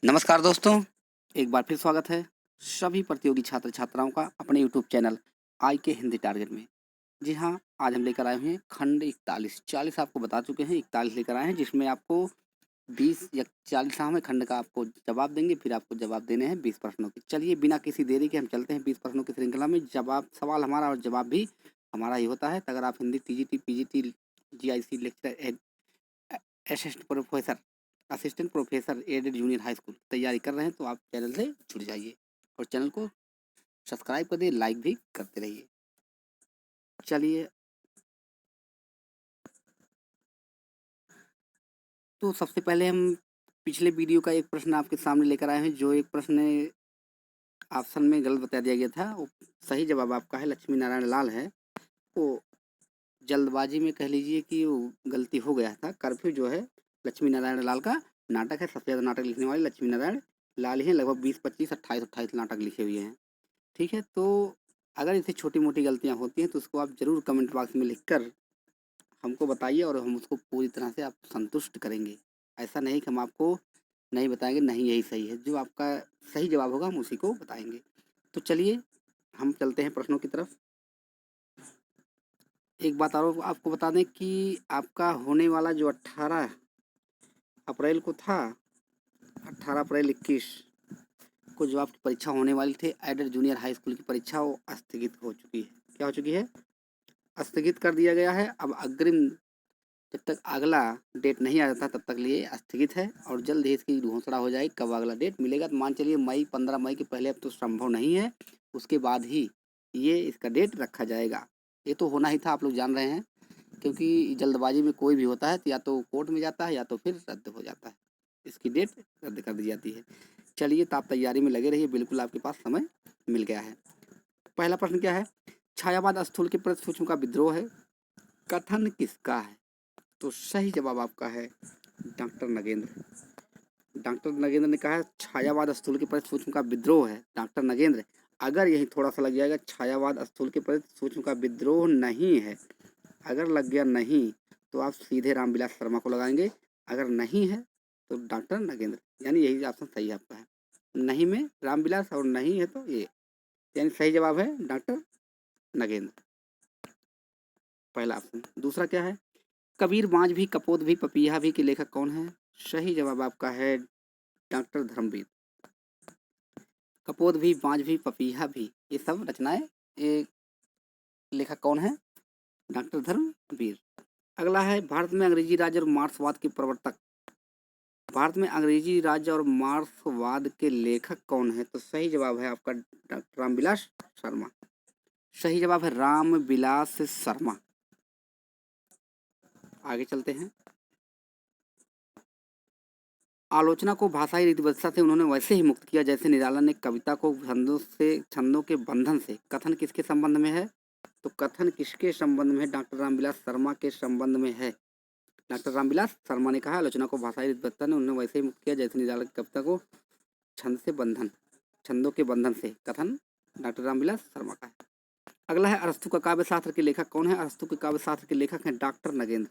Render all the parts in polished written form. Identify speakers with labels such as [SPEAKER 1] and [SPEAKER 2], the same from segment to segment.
[SPEAKER 1] नमस्कार दोस्तों, एक बार फिर स्वागत है सभी प्रतियोगी छात्र छात्राओं का अपने यूट्यूब चैनल आई के हिंदी टारगेट में। जी हाँ, आज हम लेकर आए हुए हैं खंड 41। 40 आपको बता चुके हैं, 41 लेकर आए हैं, जिसमें आपको 20 या 40वें खंड का आपको जवाब देंगे, फिर आपको जवाब देने हैं 20 प्रश्नों के। चलिए बिना किसी देरी के हम चलते हैं 20 प्रश्नों की श्रृंखला में। सवाल हमारा और जवाब भी हमारा ही होता है। तो अगर आप Hindi TGT, PGT, GIC lecture assistant professor assistant professor aided junior high school तैयारी कर रहे हैं तो आप चैनल से जुड़ जाइए और चैनल को सब्सक्राइब कर दिए, लाइक भी करते रहिए। चलिए, तो सबसे पहले हम पिछले वीडियो का एक प्रश्न आपके सामने लेकर आए हैं। जो एक प्रश्न ऑप्शन में गलत बता दिया गया था, वो सही जवाब आपका है लक्ष्मी नारायण लाल है। वो जल्दबाजी में कह लीजिए कि वो गलती हो गया था। कर्फ्यू जो है लक्ष्मी नारायण लाल का नाटक है। सबसे ज़्यादा नाटक लिखने वाले लक्ष्मी नारायण लाल ही हैं। लगभग 20, 25, 28 नाटक लिखे हुए हैं। ठीक है, तो अगर इससे छोटी-मोटी गलतियाँ होती हैं तो उसको आप ज़रूर कमेंट बॉक्स में लिखकर हमको बताइए और हम उसको पूरी तरह से आप संतुष्ट करेंगे। ऐसा नहीं कि हम आपको नहीं बताएँगे, नहीं यही सही है। जो आपका सही जवाब होगा हम उसी को बताएँगे। तो चलिए, हम चलते हैं प्रश्नों की तरफ। एक बात और आपको बता दें कि आपका होने वाला जो 18 अप्रैल को था, 18 अप्रैल 21 को जो आपकी परीक्षा होने वाली थी एडेड जूनियर हाई स्कूल की परीक्षा, वो स्थगित हो चुकी है। क्या हो चुकी है? स्थगित कर दिया गया है। अब अग्रिम जब तक अगला डेट नहीं आ जाता तब तक लिए स्थगित है और जल्द ही इसकी घोषणा हो जाएगी कब अगला डेट मिलेगा। तो मान चलिए मई 15 मई के पहले अब तो संभव नहीं है, उसके बाद ही ये इसका डेट रखा जाएगा। ये तो होना ही था, आप लोग जान रहे हैं, क्योंकि जल्दबाजी में कोई भी होता है तो या तो कोर्ट में जाता है या तो फिर रद्द हो जाता है। इसकी डेट रद्द कर दी जाती है। चलिए, तो आप तैयारी में लगे रहिए, बिल्कुल आपके पास समय मिल गया है। पहला प्रश्न क्या है? छायावाद स्थूल के प्रति सूक्ष्म का विद्रोह है, कथन किसका है? तो सही जवाब आपका है डॉक्टर नगेंद्र। डॉक्टर नगेंद्र ने कहा है छायावाद स्थूल के प्रति सूक्ष्म का विद्रोह है, डॉक्टर नगेंद्र। अगर यही थोड़ा सा लग जाएगा, छायावाद स्थूल के प्रति सूक्ष्म का विद्रोह नहीं है, अगर लग गया नहीं तो आप सीधे रामविलास शर्मा को लगाएंगे। अगर नहीं है तो डॉक्टर नगेंद्र, यानी यही ऑप्शन सही आपका है। नहीं में रामविलास और नहीं है तो ये, यानी सही जवाब है डॉक्टर नगेंद्र, पहला ऑप्शन। दूसरा क्या है? कबीर बांझ भी कपोत भी पपीहा भी के लेखक कौन है? सही जवाब आपका है डॉक्टर धर्मवीर। कपोत भी, बांझ भी, पपीहा भी, ये सब रचनाएं, ये लेखक कौन है? डॉक्टर धर्मवीर। अगला है भारत में अंग्रेजी राज और मार्क्सवाद के प्रवर्तक, भारत में अंग्रेजी राज्य और मार्क्सवाद के लेखक कौन है? तो सही जवाब है आपका डॉक्टर रामविलास शर्मा। सही जवाब है रामविलास शर्मा। आगे चलते हैं। आलोचना को भाषाई रीतिवत्ता से उन्होंने वैसे ही मुक्त किया जैसे निराला ने कविता को छंदों के बंधन से। कथन किसके संबंध में है? तो कथन किसके संबंध में है? डॉक्टर रामविलास शर्मा के संबंध में है। डॉक्टर रामविलास शर्मा ने कहा आलोचना को भाषाई रीतिवत्ता ने उन्होंने वैसे ही मुक्त किया जैसे निराला की कविता को छंदों के बंधन से। कथन डॉक्टर रामविलास शर्मा का है। अगला है अरस्तु का काव्य शास्त्र के लेखक कौन है? अरस्तु के काव्य शास्त्र के लेखक हैं डॉक्टर नगेंद्र।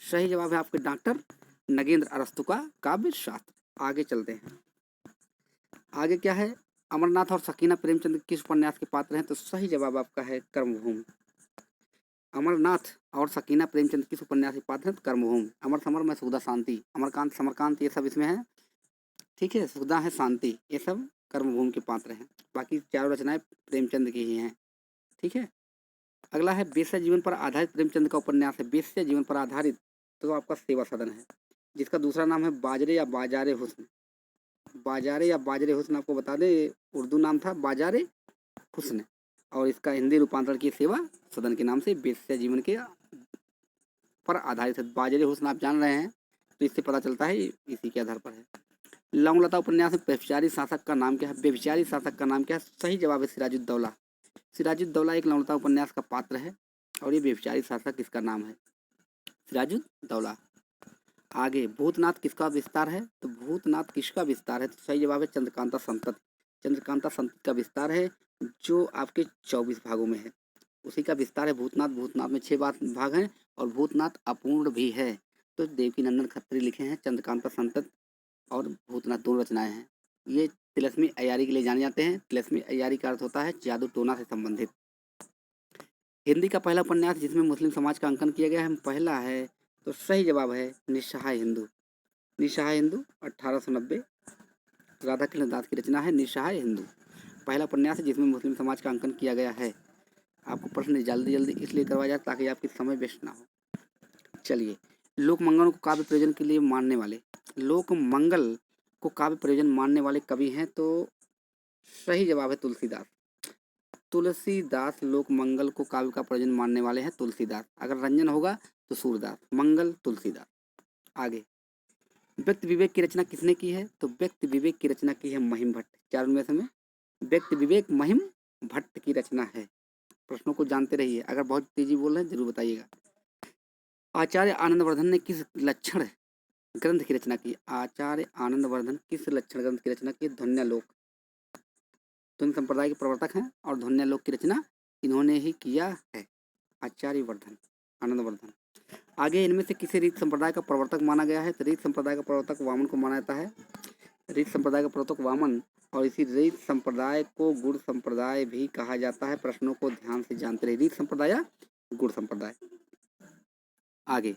[SPEAKER 1] सही जवाब है आपके डॉक्टर नगेंद्र, अरस्तु का काव्य शास्त्र। आगे चलते हैं। आगे क्या है? अमरनाथ और सकीना प्रेमचंद किस उपन्यास के पात्र हैं? तो सही जवाब आपका है कर्मभूमि। अमरनाथ और सकीना प्रेमचंद किस उपन्यास के पात्र हैं? कर्मभूमि। अमर समर में सुधा शांति, अमरकांत समरकांत, ये सब इसमें है। ठीक है, सुधा है शांति, ये सब कर्मभूमि के पात्र हैं। बाकी चारों रचनाएं प्रेमचंद की ही हैं। ठीक है। अगला है वेश्या जीवन पर आधारित प्रेमचंद का उपन्यास है। वेश्या जीवन पर आधारित तो आपका सेवा सदन है, जिसका दूसरा नाम है बाजरे या बाजारे हुस्न। बाजारे या बाजरे हुस्न आपको बता दें, उर्दू नाम था बाजारे हुस्न और इसका हिंदी रूपांतरण की सेवा सदन के नाम से वेश्या जीवन के पर आधारित है। बाजरे हुस्न आप जान रहे हैं, तो इससे पता चलता है इसी के आधार पर है। लौंगलता उपन्यास में व्यभिचारी शासक का नाम क्या है? व्यभिचारी शासक का नाम क्या है? सही जवाब है सिराजुद्दौला। सिराजुद्दौला एक लौंगलता उपन्यास का पात्र है और ये व्यभिचारी शासक इसका नाम है सिराजुद्दौला। आगे भूतनाथ किसका विस्तार है? तो भूतनाथ किसका विस्तार है? तो सही जवाब है चंद्रकांता संतत। चंद्रकांता संतत का विस्तार है जो आपके 24 भागों में है, उसी का विस्तार है भूतनाथ। भूतनाथ में 6 भाग हैं और भूतनाथ अपूर्ण भी है। तो देवकीनंदन खत्री लिखे हैं चंद्रकांता संतत और भूतनाथ दोनों रचनाएं हैं। ये तिलस्मी अय्यारी के लिए जाने जाते हैं। तिलस्मी अय्यारी का अर्थ होता है जादू टोना से संबंधित। हिंदी का पहला उपन्यास जिसमें मुस्लिम समाज का अंकन किया गया है पहला है, तो सही जवाब है निस्सहाय हिंदू। निस्सहाय हिंदू 1890 राधा कृष्ण दास की रचना है निस्सहाय हिंदू। पहला उपन्यास है जिसमें मुस्लिम समाज का अंकन किया गया है। आपको प्रश्न जल्दी जल्दी इसलिए करवाया जाए ताकि आपकी समय वेस्ट ना हो। चलिए, लोक मंगल को काव्य प्रयोजन के लिए मानने वाले, लोक मंगल को काव्य प्रयोजन मानने वाले कवि हैं, तो सही जवाब है तुलसीदास। तुलसीदास लोक मंगल को काव्य का प्रयोजन मानने वाले हैं तुलसीदास। अगर रंजन होगा तो सूरदास, मंगल तुलसीदास। आगे, व्यक्ति विवेक की रचना किसने की है? तो व्यक्ति विवेक की रचना की है महिम भट्ट। चारों में से में व्यक्ति विवेक महिम भट्ट की रचना है। प्रश्नों को जानते रहिए। अगर बहुत तेजी बोल रहे हैं जरूर बताइएगा। आचार्य आनंदवर्धन ने किस लक्षण ग्रंथ की रचना की? आचार्य आनंदवर्धन किस लक्षण ग्रंथ की रचना की? ध्वन्यालोक। ध्वनि संप्रदाय के प्रवर्तक हैं और ध्वन्यालोक की रचना इन्होंने ही किया है, आचार्य वर्धन आनंदवर्धन। आगे, इनमें से किसी रीत संप्रदाय का प्रवर्तक माना गया है? तो रीत संप्रदाय का प्रवर्तक वामन को माना जाता है। रीत संप्रदाय का प्रवर्तक वामन, और इसी रीत संप्रदाय को गुड़ संप्रदाय भी कहा जाता है। प्रश्नों को ध्यान से जानते रहिए। रीत संप्रदाय या गुड़ संप्रदाय। आगे,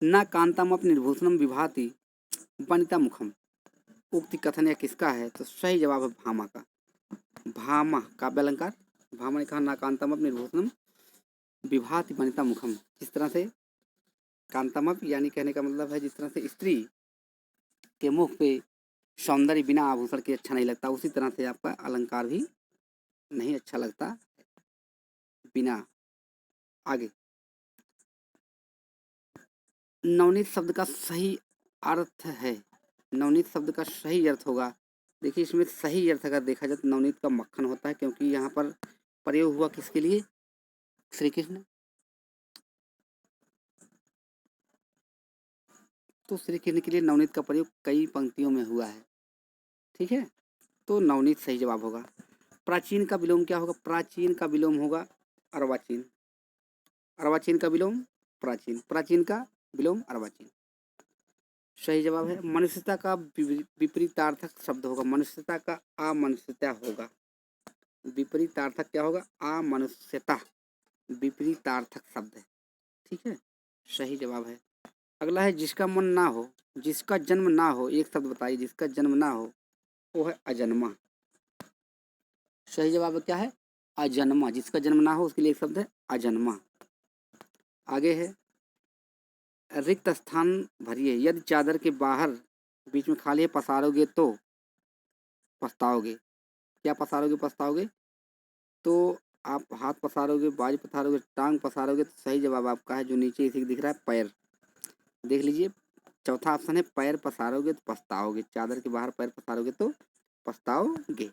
[SPEAKER 1] न कांतामप निर्भूषणम विभाति वनिता मुखम, उक्ति कथन या किसका है? तो सही जवाब है भामा का। भामा काव्य अलंकार। भामा ने कहा ना कांतामप निर्भूषणम विभाति वनिता मुखम। जिस तरह से कांतामप यानी कहने का मतलब है जिस तरह से स्त्री के मुख पे सौंदर्य बिना आभूषण के अच्छा नहीं लगता, उसी तरह से आपका अलंकार भी नहीं अच्छा लगता बिना। आगे, नवनीत शब्द का सही अर्थ है, नवनीत शब्द का सही अर्थ होगा, देखिए इसमें सही अर्थ अगर देखा जाए तो नवनीत का मक्खन होता है, क्योंकि यहाँ पर प्रयोग हुआ किसके लिए? श्री कृष्ण। तो श्री कृष्ण के लिए नवनीत का प्रयोग कई पंक्तियों में हुआ है। ठीक है, तो नवनीत सही जवाब होगा। प्राचीन का विलोम क्या होगा? प्राचीन का विलोम होगा अर्वाचीन। अर्वाचीन का विलोम प्राचीन, प्राचीन का विलोम अर्वाचीन। सही जवाब है। मनुष्यता का विपरीतार्थक शब्द होगा, मनुष्यता का अमनुष्यता होगा। विपरीतार्थक क्या होगा? अमनुष्यता, विपरीतार्थक शब्द है। ठीक है, सही जवाब है। अगला है जिसका मन ना हो, जिसका जन्म ना हो, एक शब्द बताइए जिसका जन्म ना हो, वो है अजन्मा। सही जवाब क्या है? अजन्मा। जिसका जन्म ना हो उसके लिए एक शब्द है अजन्मा। आगे है, रिक्त स्थान भरिए, यदि चादर के बाहर बीच में खाली है पसारोगे तो पछताओगे। क्या पसारोगे? पछताओगे। तो आप हाथ पसारोगे, बाजू पसारोगे, टांग पसारोगे, तो सही जवाब आपका है जो नीचे इसी दिख रहा है पैर। देख लीजिए, चौथा ऑप्शन है पैर पसारोगे तो पछताओगे, चादर के बाहर पैर पसारोगे तो पछताओगे।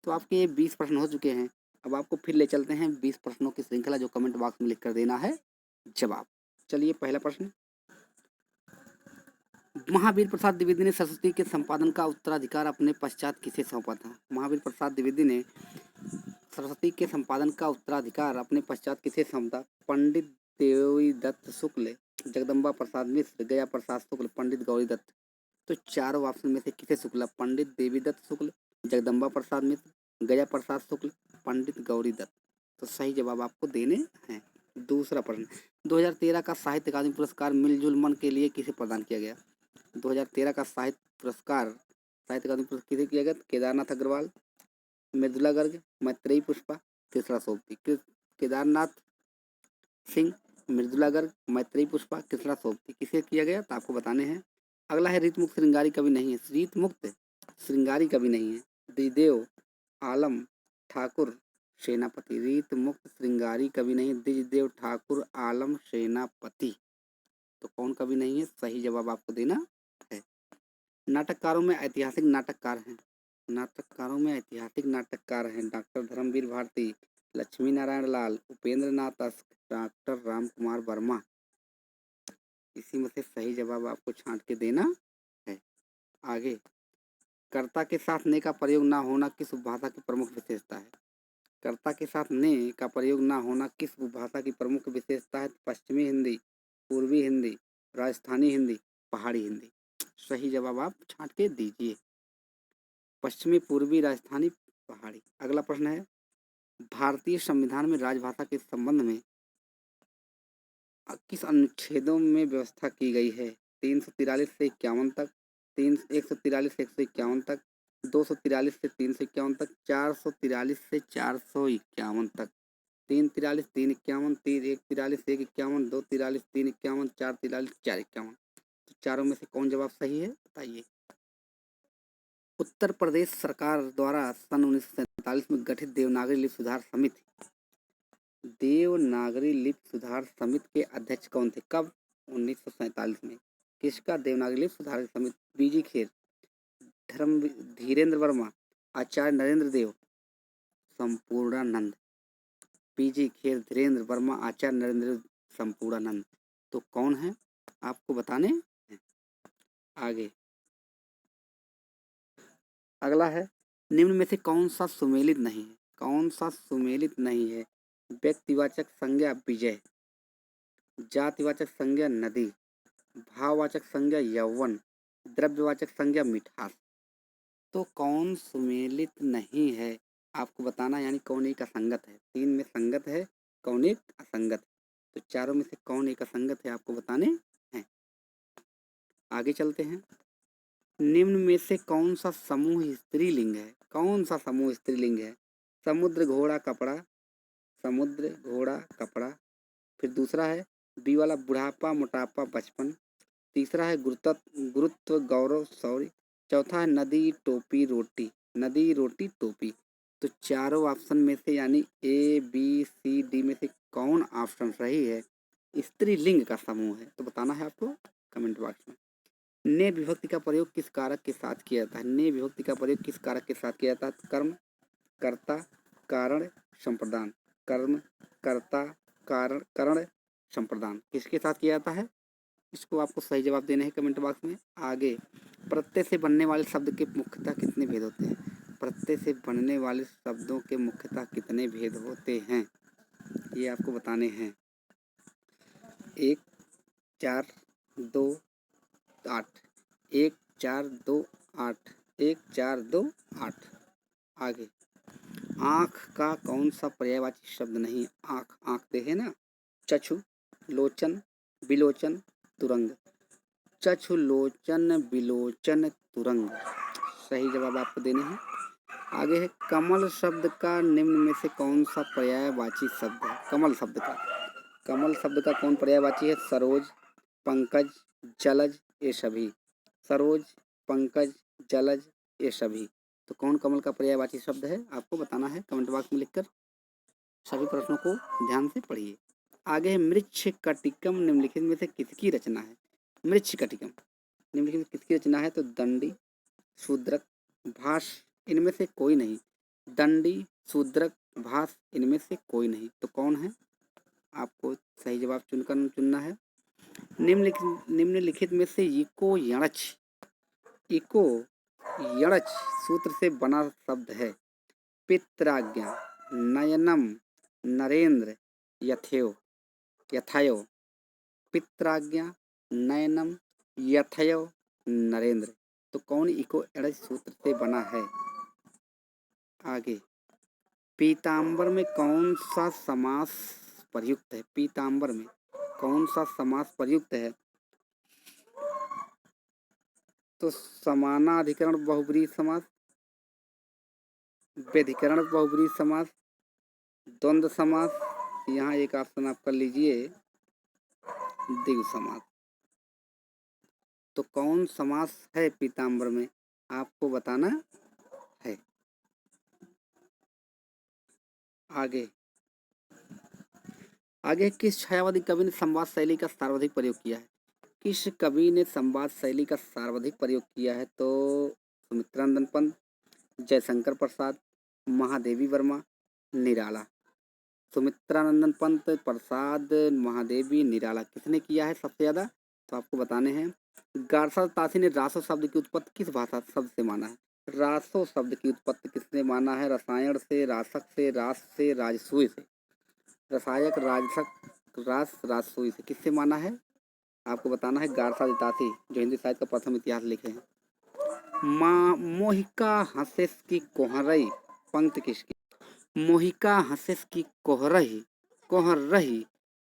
[SPEAKER 1] तो आपके ये 20 प्रश्न हो चुके हैं। अब आपको फिर ले चलते हैं 20 प्रश्नों की श्रृंखला, जो कमेंट बॉक्स में लिख कर देना है जवाब। चलिए, पहला प्रश्न, महावीर प्रसाद द्विवेदी ने सरस्वती के संपादन का उत्तराधिकार अपने पश्चात किसे सौंपा था? महावीर प्रसाद द्विवेदी ने सरस्वती के संपादन का उत्तराधिकार अपने पश्चात किसे सौंपा? पंडित देवीदत्त शुक्ल, जगदम्बा प्रसाद मिश्र, गया प्रसाद शुक्ल, पंडित गौरी दत्त। तो चारों ऑप्शन में से किसे शुक्ला? पंडित देवीदत्त शुक्ल, जगदम्बा प्रसाद मिश्र, गया प्रसाद शुक्ल, पंडित गौरी दत्त। तो सही जवाब आपको देने हैं। दूसरा प्रश्न, 2013 का साहित्य अकादमी पुरस्कार मिलजुल मन के लिए किसे प्रदान किया गया? 2013 का साहित्य पुरस्कार साहित्य अकादमी पुरस्कार किसे किया गया? केदारनाथ अग्रवाल, मृदुला गर्ग, मैत्रेयी पुष्पा, कृष्णा सोबती। केदारनाथ सिंह, मृदुला गर्ग, मैत्रेयी पुष्पा, कृष्णा सोबती किसे किया गया? तो आपको बताने हैं। अगला है, रीत मुक्त श्रृंगारी कवि नहीं है, रीत मुक्त श्रृंगारी कवि नहीं है, द्विजदेव आलम ठाकुर सेनापति। रीत मुक्त श्रृंगारी कवि नहीं, द्विजदेव ठाकुर आलम सेनापति। तो कौन कवि नहीं है? सही जवाब आपको देना है। नाटककारों में ऐतिहासिक नाटककार हैं, नाटककारों में ऐतिहासिक नाटककार हैं doctor Dharmveer Bharti, Lakshmi Narayan Lal, Upendra Nath ask, doctor Ram Kumar Verma. इसी में से सही जवाब आपको छांट के देना है। आगे, कर्ता के साथ ने का प्रयोग ना होना किस उपभाषा की प्रमुख विशेषता है? कर्ता के साथ ने का प्रयोग ना होना किस उपभाषा की प्रमुख विशेषता है? पश्चिमी हिंदी, पूर्वी हिंदी, राजस्थानी हिंदी, पहाड़ी हिंदी। सही जवाब आप छांट के दीजिए। पश्चिमी पूर्वी राजस्थानी पहाड़ी। अगला प्रश्न है, भारतीय संविधान में राजभाषा के संबंध में किस अनुच्छेदों में व्यवस्था की गई है? 343 से 51 तक, 143 से 151 तक, 243 से 351 तक, 443 से 451 तक। 343, 351, 143, 151, 243, 351, 443, 451। तो चारों में से कौन जवाब सही है बताइए। उत्तर प्रदेश सरकार द्वारा सन 1947 में गठित देवनागरी लिपि सुधार समिति, देवनागरी लिपि सुधार समिति के अध्यक्ष कौन थे? कब? 1947 में। किसका? देवनागरी लिपि सुधार समिति। बीजी खेर, धीरेन्द्र वर्मा, आचार्य नरेंद्र देव, संपूर्णानंद। बीजी खेर, धीरेन्द्र वर्मा, आचार्य नरेंद्र देव, संपूर्णानंद। तो कौन है आपको बताने हैं। आगे अगला है, निम्न में से कौन सा सुमेलित नहीं है? कौन सा सुमेलित नहीं है? व्यक्तिवाचक संज्ञा विजय, जातिवाचक संज्ञा नदी, भाववाचक संज्ञा यौवन, द्रव्यवाचक संज्ञा मिठास। तो कौन सुमेलित नहीं है आपको बताना, यानी कौन एक असंगत है। 3 में संगत है, कौन एक असंगत है। तो चारों में से कौन एक असंगत है आपको बताने हैं। आगे चलते हैं, निम्न में से कौन सा समूह स्त्रीलिंग है? कौन सा समूह स्त्रीलिंग है? समुद्र घोड़ा कपड़ा, समुद्र घोड़ा कपड़ा। फिर दूसरा है बी वाला बुढ़ापा मोटापा बचपन। तीसरा है गुरुत्व गौरव शौर्य। चौथा है नदी टोपी रोटी, नदी रोटी टोपी। तो चारों ऑप्शन में से यानी ए बी सी डी में से कौन ऑप्शन सही है? स्त्रीलिंग का समूह है। तो बताना है आपको कमेंट बॉक्स में। ने विभक्ति का प्रयोग किस कारक के साथ किया जाता है? ने विभक्ति का प्रयोग किस कारक के साथ किया जाता है? कर्म, कर्ता, कारण, संप्रदान। कर्म, कर्ता, कारण, करण, संप्रदान किसके साथ किया जाता है? इसको आपको सही जवाब देने हैं कमेंट बॉक्स में। आगे, प्रत्यय से बनने वाले शब्द के मुख्यतः कितने भेद होते हैं? प्रत्यय से बनने वाले शब्दों के मुख्यतः कितने भेद होते हैं ये आपको बताने हैं। 1, 4, 2, 8। 1, 4, 2, 8। 1, 4, 2, 8। आगे, आँख का कौन सा पर्यायवाची शब्द नहीं? आँख, आँख देखे ना। चक्षु, लोचन, विलोचन, तुरंग। चक्षु, लोचन, विलोचन, तुरंग। सही जवाब आपको देने हैं। आगे है, कमल शब्द का निम्न में से कौन सा पर्यायवाची शब्द है? कमल शब्द का, कमल शब्द का कौन पर्यायवाची है? सरोज, पंकज, जलज, ये सभी। सरोज, पंकज, जलज, ये सभी। तो कौन कमल का पर्यायवाची शब्द है आपको बताना है कमेंट बॉक्स में लिखकर। सभी प्रश्नों को ध्यान से पढ़िए। आगे है, मृच्छकटिकम निम्नलिखित में से किसकी रचना है? मृच्छकटिकम निम्नलिखित में किसकी रचना है? तो दंडी, शूद्रक, भास, इनमें से कोई नहीं। दंडी, शूद्रक, भास, इनमें से कोई नहीं। तो कौन है आपको सही जवाब चुनना है। निम्नलिखित में से इको यणच, इको यणच सूत्र से बना शब्द है? पित्राज्ञा, नयनम, नरेंद्र, यथयो, यथयो। पित्राज्ञा, नयनम, यथयो, नरेंद्र। तो कौन इको यणच सूत्र से बना है? आगे, पीताम्बर में कौन सा समास प्रयुक्त है? पीताम्बर में कौन सा समास प्रयुक्त है? तो समानाधिकरण बहुब्रीहि समास, व्यधिकरण बहुब्रीहि समास, द्वंद्व समास, यहाँ एक ऑप्शन आप कर लीजिए द्विगु समास। तो कौन समास है पीताम्बर में आपको बताना है। आगे, आगे किस छायावादी कवि ने संवाद शैली का सर्वाधिक प्रयोग किया है? किस कवि ने संवाद शैली का सर्वाधिक प्रयोग किया है? तो सुमित्रानंदन पंत, जयशंकर प्रसाद, महादेवी वर्मा, निराला। सुमित्रानंदन पंत, प्रसाद, महादेवी, निराला किसने किया है सबसे ज़्यादा? तो आपको बताने हैं। गार्सा ताशी ने रासो शब्द की उत्पत्ति किस भाषा शब्द से माना है? रासो शब्द की उत्पत्ति किसने माना है? रसायन से, रासक से, रास से, राजसूय से। रसायक, राजसक, रास, राजसूय से किससे माना है? आपको बताना है गारसा दितासी, जो हिंदी साहित्य का प्रथम इतिहास लिखे हैं। माँ मोहिका हंसेस की कोहरई पंक्ति किसकी? मोहिका हंसेस की कोहर रही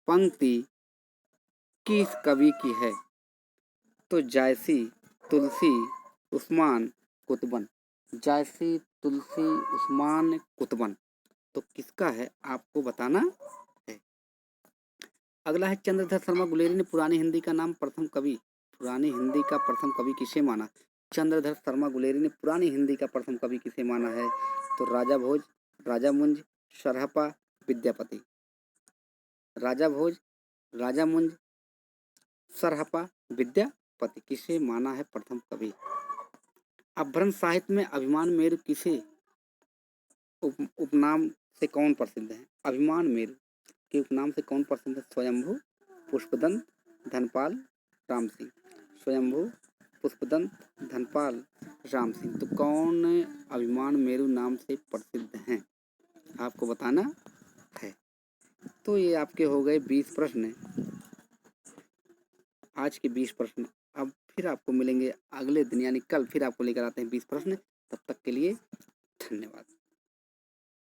[SPEAKER 1] पंक्ति किस कवि की है? तो जायसी, तुलसी, उस्मान, कुतबन। जायसी, तुलसी, उस्मान, कुतबन। तो किसका है आपको बताना है। अगला है चंद्रधर शर्मा गुलेरी ने पुरानी हिंदी का प्रथम कवि किसे माना? चंद्रधर शर्मा गुलेरी ने पुरानी हिंदी का प्रथम कवि किसे माना है? तो राजा भोज, राजा मुंज, सरहपा, विद्यापति। राजा भोज, राजा मुंज, सरहपा, विद्यापति किसे माना है प्रथम कवि? अपभ्रंश साहित्य में अभिमान मेरु किसे उपनाम से कौन प्रसिद्ध है? अभिमान मेरु के उपनाम से कौन प्रसिद्ध है? स्वयंभू, पुष्पदंत, धनपाल, राम सिंह। स्वयंभू, पुष्पदंत, धनपाल, राम सिंह। तो कौन अभिमान मेरु नाम से प्रसिद्ध हैं आपको बताना है। तो ये आपके हो गए 20 प्रश्न, आज के 20 प्रश्न। अब फिर आपको मिलेंगे अगले दिन यानी कल, फिर आपको लेकर आते हैं 20 प्रश्न। तब तक के लिए धन्यवाद।